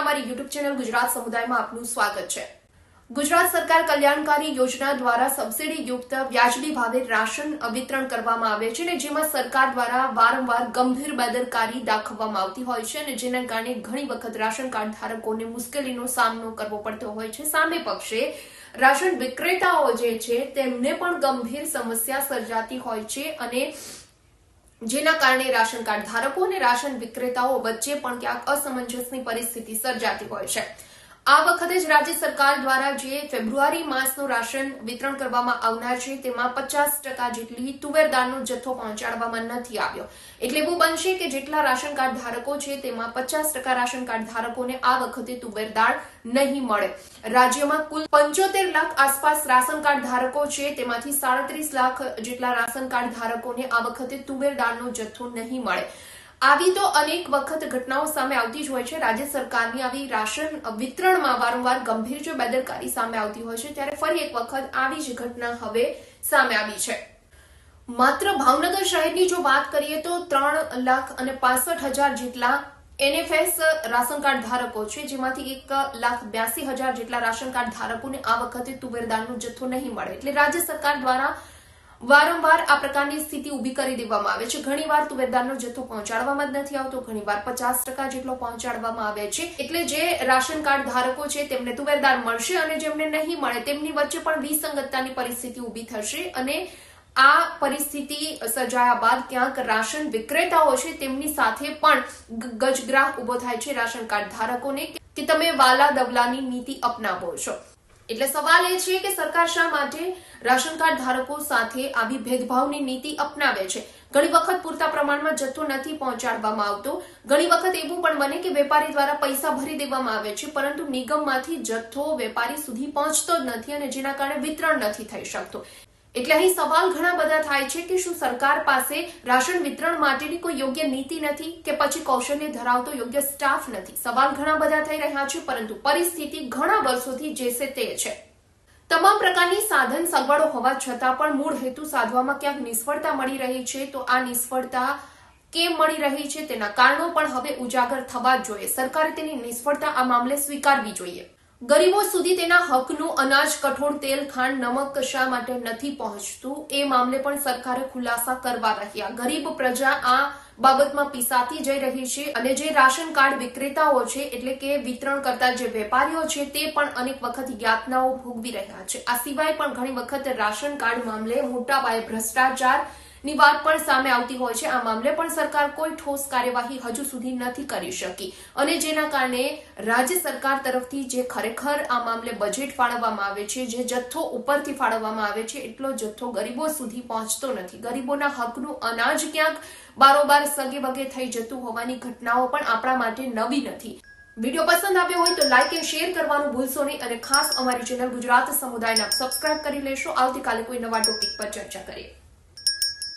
અમારી YouTube channel Gujarat સમુદાયમાં આપનું સ્વાગત છે। ગુજરાત સરકાર કલ્યાણકારી યોજના દ્વારા સબસિડી યુક્ત વ્યાજબી ભાવે રાશન વિતરણ કરવામાં આવે છે અને જેમાં સરકાર દ્વારા વારંવાર ગંભીર બેદરકારી દાખવવામાં આવતી હોય છે અને જેના કારણે ઘણી વખત રાશન કાર્ડ ધારકોને મુશ્કેલીનો સામનો કરવો પડતો હોય છે। સામે પક્ષે રાશન વિક્રેતાઓ જે છે તેમને પણ ગંભીર સમસ્યા સર્જાતી હોય છે અને જેના કારણે રાશન કાર્ડ ધારકો અને રાશન વિક્રેતાઓ વચ્ચે પણ ક્યાંક અસમંજસની પરિસ્થિતિ સર્જાતી હોય છે। આ વખતે જ રાજ્ય સરકાર દ્વારા જે ફેબ્રુઆરી માસનું રાશન વિતરણ કરવામાં આવનાર છે તેમાં 50% જેટલી તુવેર દાળનો જથ્થો પહોંચાડવામાં નથી આવ્યો। એટલે એવું બનશે કે જેટલા રાશન કાર્ડ ધારકો છે તેમાં 50% રાશન કાર્ડ ધારકોને આ વખતે તુવેર દાળ નહીં મળે। રાજ્યમાં કુલ 75 લાખ આસપાસ રાશન કાર્ડ ધારકો છે, તેમાંથી 37 લાખ જેટલા રાશન કાર્ડ ધારકોને આ વખતે તુવેર દાળનો જથ્થો નહીં મળે। આવી તો અનેક વખત ઘટનાઓ સામે આવતી જ હોય છે। રાજ્ય સરકારની આવી રાશન વિતરણમાં વારંવાર ગંભીર જો બેદરકારી સામે આવતી હોય છે ત્યારે ફરી એક વખત આવી જ ઘટના હવે સામે આવી છે। માત્ર ભાવનગર શહેરની જો વાત કરીએ તો 3,65,000 જેટલા NFS રાશન કાર્ડ ધારકો છે, જેમાંથી 1,82,000 જેટલા રાશન કાર્ડ ધારકોને આ વખતે તુવેર દાળનો જથ્થો નહીં મળે। એટલે રાજ્ય સરકાર દ્વારા વારંવાર આ પ્રકારની સ્થિતિ ઊભી કરી દેવામાં આવે છે। ઘણીવાર તુવેર દાળનો જથ્થો પહોંચાડવામાં જ નથી આવતો, ઘણીવાર 50% જેટલો પહોંચાડવામાં આવે છે। એટલે જે રાશન કાર્ડ ધારકો છે તેમને તુવેર દાળ મળશે અને જેમને નહીં મળે તેમની વચ્ચે પણ વિસંગતતાની પરિસ્થિતિ ઊભી થશે અને આ પરિસ્થિતિ સર્જાયા બાદ ક્યાંક રાશન વિક્રેતાઓ છે તેમની સાથે પણ ગજગ્રાહ ઊભો થાય છે રાશન કાર્ડ ધારકોને કે તમે વાલા દવલાની નીતિ અપનાવો છો। એટલે સવાલ એ છે કે સરકાર શા માટે રાશન કાર્ડ ધારકો સાથે આવી ભેદભાવની નીતિ અપનાવે છે। ઘણી વખત પૂરતા પ્રમાણમાં જથ્થો નથી પહોંચાડવામાં આવતો, ઘણી વખત એવું પણ બને કે વેપારી દ્વારા પૈસા ભરી દેવામાં આવે છે પરંતુ નિગમમાંથી જથ્થો વેપારી સુધી પહોંચતો જ નથી અને જેના કારણે વિતરણ નથી થઈ શકતું। એટલે અહીં સવાલ ઘણા બધા થાય છે કે શું સરકાર પાસે રાશન વિતરણ માટેની કોઈ યોગ્ય નીતિ નથી કે પછી કૌશલ્ય ધરાવતો યોગ્ય સ્ટાફ નથી? સવાલ ઘણા બધા થઈ રહ્યા છે પરંતુ પરિસ્થિતિ ઘણા વર્ષોથી જેસે તે છે। તમામ પ્રકારની સાધન સગવડો હોવા છતાં પણ મૂળ હેતુ સાધવામાં ક્યાંક નિષ્ફળતા મળી રહી છે। તો આ નિષ્ફળતા કેમ મળી રહી છે તેના કારણો પણ હવે ઉજાગર થવા જ જોઈએ। સરકારે તેની નિષ્ફળતા આ મામલે સ્વીકારવી જોઈએ। ગરીબો સુધી તેના હકનું અનાજ, કઠોળ, તેલ, ખાંડ, નમક શા માટે નથી પહોંચતું એ મામલે પણ સરકારે ખુલાસા કરવા રહ્યા। ગરીબ પ્રજા આ બાબતમાં પીસાતી જઈ રહી છે અને જે રાશન કાર્ડ વિક્રેતાઓ છે એટલે કે વિતરણ કરતા જે વેપારીઓ છે તે પણ અનેક વખત યાતનાઓ ભોગવી રહ્યા છે। આ સિવાય પણ ઘણી વખત રાશન કાર્ડ મામલે મોટા પાયે ભ્રષ્ટાચાર ની વાત પણ સામે આવતી હોય છે। આ મામલે પણ સરકાર કોઈ ઠોસ કાર્યવાહી હજુ સુધી નથી કરી શકી અને જેના કારણે રાજ્ય સરકાર તરફથી જે ખરેખર આ મામલે બજેટ ફાળવવામાં આવે છે, જે જથ્થો ઉપરથી ફાળવવામાં આવે છે એટલો જથ્થો ગરીબો સુધી પહોંચતો નથી। ગરીબોના હકનું અનાજ ક્યાંક બારોબાર સગે વગે થઈ જતું હોવાની ઘટનાઓ પણ આપણા માટે નવી નથી। વિડીયો પસંદ આવ્યો હોય તો લાઇક અને શેર કરવાનું ભૂલશો નહીં અને ખાસ અમારી ચેનલ ગુજરાત સમુદાયને સબસ્ક્રાઇબ કરી લેશો। આવતીકાલે કોઈ નવા ટોપિક પર ચર્ચા કરીએ।